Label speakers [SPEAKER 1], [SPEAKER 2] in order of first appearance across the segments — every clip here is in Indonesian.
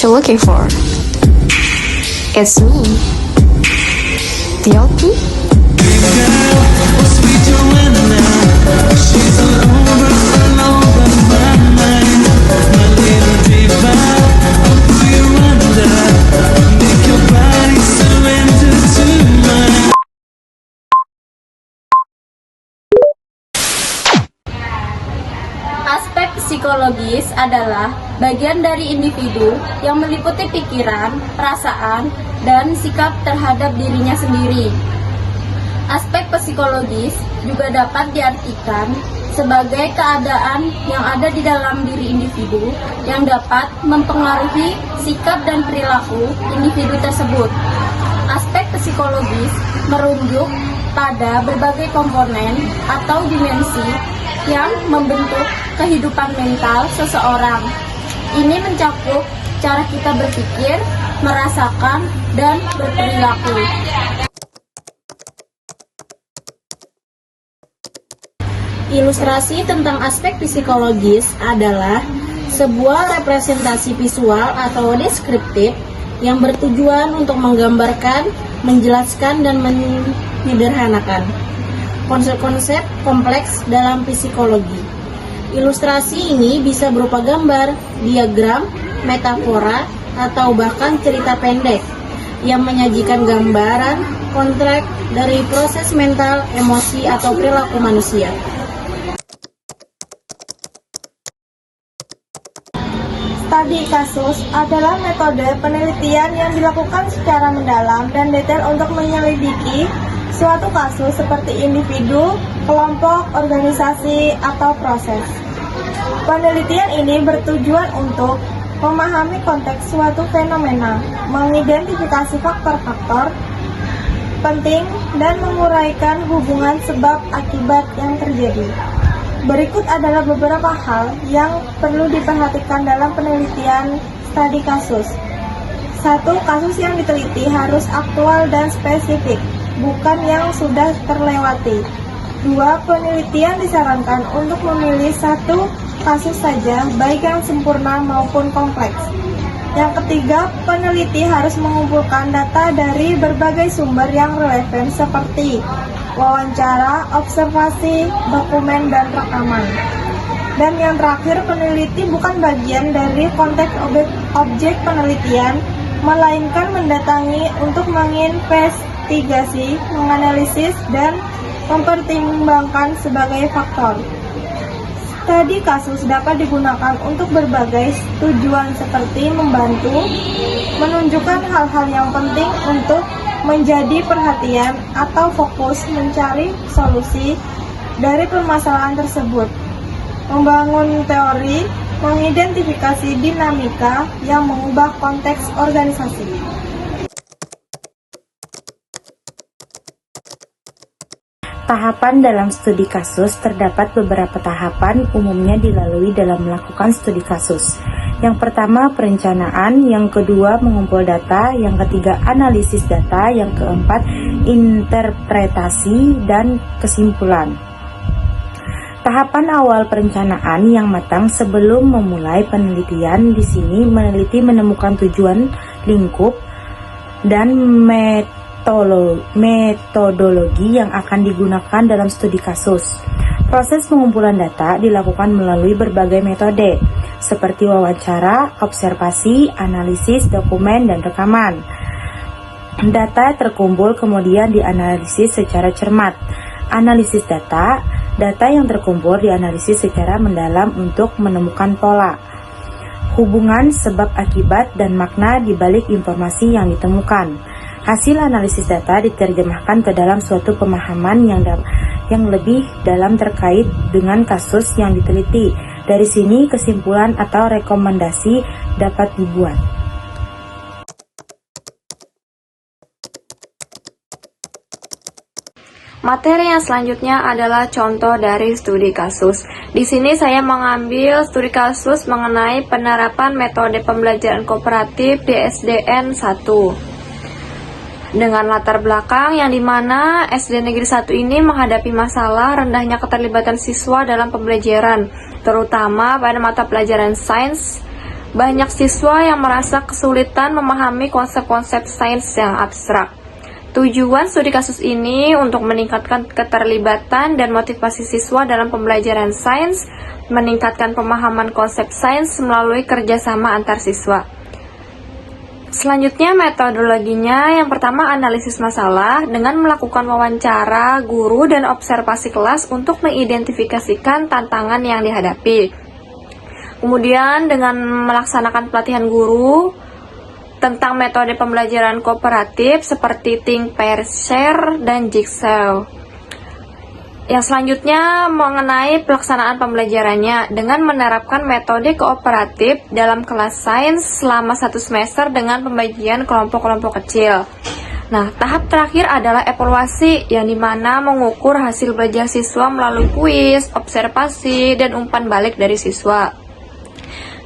[SPEAKER 1] what you're looking for. It's me, Tioki.
[SPEAKER 2] Aspek psikologis adalah bagian dari individu yang meliputi pikiran, perasaan, dan sikap terhadap dirinya sendiri. Aspek psikologis juga dapat diartikan sebagai keadaan yang ada di dalam diri individu yang dapat mempengaruhi sikap dan perilaku individu tersebut. Aspek psikologis merujuk pada berbagai komponen atau dimensi yang membentuk kehidupan mental seseorang. Ini mencakup cara kita berpikir, merasakan, dan berperilaku. Ilustrasi tentang aspek psikologis adalah sebuah representasi visual atau deskriptif yang bertujuan untuk menggambarkan, menjelaskan, dan menyederhanakan konsep-konsep kompleks dalam psikologi. Ilustrasi ini bisa berupa gambar, diagram, metafora, atau bahkan cerita pendek yang menyajikan gambaran konteks dari proses mental, emosi, atau perilaku manusia.
[SPEAKER 3] Studi kasus adalah metode penelitian yang dilakukan secara mendalam dan detail untuk menyelidiki suatu kasus seperti individu, kelompok, organisasi, atau proses. Penelitian ini bertujuan untuk memahami konteks suatu fenomena, mengidentifikasi faktor-faktor penting, dan menguraikan hubungan sebab akibat yang terjadi. Berikut adalah beberapa hal yang perlu diperhatikan dalam penelitian studi kasus. 1. Kasus yang diteliti harus aktual dan spesifik, bukan yang sudah terlewati. 2. Penelitian disarankan untuk memilih satu kasus saja, baik yang sempurna maupun kompleks. Yang ketiga, peneliti harus mengumpulkan data dari berbagai sumber yang relevan seperti wawancara, observasi, dokumen, dan rekaman. Dan yang terakhir, peneliti bukan bagian dari konteks objek penelitian, melainkan mendatangi untuk menginvestigasi, menganalisis, dan mempertimbangkan sebagai faktor. Studi kasus dapat digunakan untuk berbagai tujuan seperti membantu, menunjukkan hal-hal yang penting untuk menjadi perhatian atau fokus mencari solusi dari permasalahan tersebut, membangun teori, mengidentifikasi dinamika yang mengubah konteks organisasi.
[SPEAKER 4] Tahapan dalam studi kasus terdapat beberapa tahapan umumnya dilalui dalam melakukan studi kasus. Yang pertama, perencanaan, yang kedua, mengumpul data, yang ketiga, analisis data, yang keempat, interpretasi dan kesimpulan. Tahapan awal perencanaan yang matang sebelum memulai penelitian di sini meneliti menemukan tujuan, lingkup, dan metodologi yang akan digunakan dalam studi kasus. Proses pengumpulan data dilakukan melalui berbagai metode, seperti wawancara, observasi, analisis, dokumen, dan rekaman. Data terkumpul kemudian dianalisis secara cermat. Analisis data yang terkumpul dianalisis secara mendalam untuk menemukan pola, hubungan sebab akibat, dan makna di balik informasi yang ditemukan. Hasil analisis data diterjemahkan ke dalam suatu pemahaman yang lebih dalam terkait dengan kasus yang diteliti. Dari sini kesimpulan atau rekomendasi dapat dibuat.
[SPEAKER 5] Materi yang selanjutnya adalah contoh dari studi kasus. Di sini saya mengambil studi kasus mengenai penerapan metode pembelajaran kooperatif di SDN 1. Dengan latar belakang yang dimana SD Negeri 1 ini menghadapi masalah rendahnya keterlibatan siswa dalam pembelajaran, terutama pada mata pelajaran sains, banyak siswa yang merasa kesulitan memahami konsep-konsep sains yang abstrak. Tujuan studi kasus ini untuk meningkatkan keterlibatan dan motivasi siswa dalam pembelajaran sains, meningkatkan pemahaman konsep sains melalui kerjasama antar siswa. Selanjutnya metodologinya, yang pertama analisis masalah dengan melakukan wawancara guru dan observasi kelas untuk mengidentifikasikan tantangan yang dihadapi. Kemudian dengan melaksanakan pelatihan guru tentang metode pembelajaran kooperatif seperti think, pair, share, dan jigsaw. Yang selanjutnya mengenai pelaksanaan pembelajarannya dengan menerapkan metode kooperatif dalam kelas sains selama 1 semester dengan pembagian kelompok-kelompok kecil. Nah, tahap terakhir adalah evaluasi yang dimana mengukur hasil belajar siswa melalui kuis, observasi, dan umpan balik dari siswa.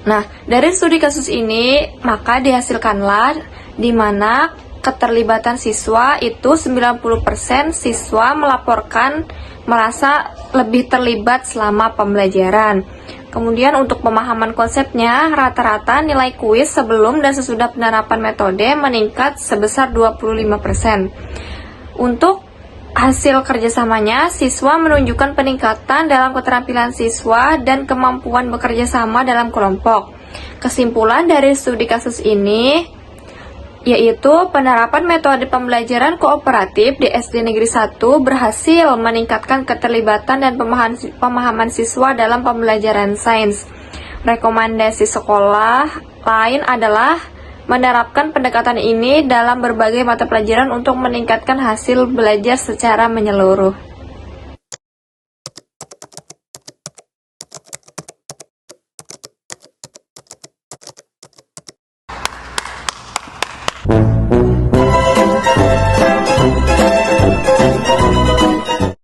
[SPEAKER 5] Nah, dari studi kasus ini, maka dihasilkanlah di mana keterlibatan siswa itu 90% siswa melaporkan merasa lebih terlibat selama pembelajaran. Kemudian untuk pemahaman konsepnya, rata-rata nilai kuis sebelum dan sesudah penerapan metode meningkat sebesar 25%. Untuk hasil kerjasamanya, siswa menunjukkan peningkatan dalam keterampilan siswa dan kemampuan bekerja sama dalam kelompok. Kesimpulan dari studi kasus ini yaitu penerapan metode pembelajaran kooperatif di SD Negeri 1 berhasil meningkatkan keterlibatan dan pemahaman siswa dalam pembelajaran sains. Rekomendasi sekolah lain adalah menerapkan pendekatan ini dalam berbagai mata pelajaran untuk meningkatkan hasil belajar secara menyeluruh.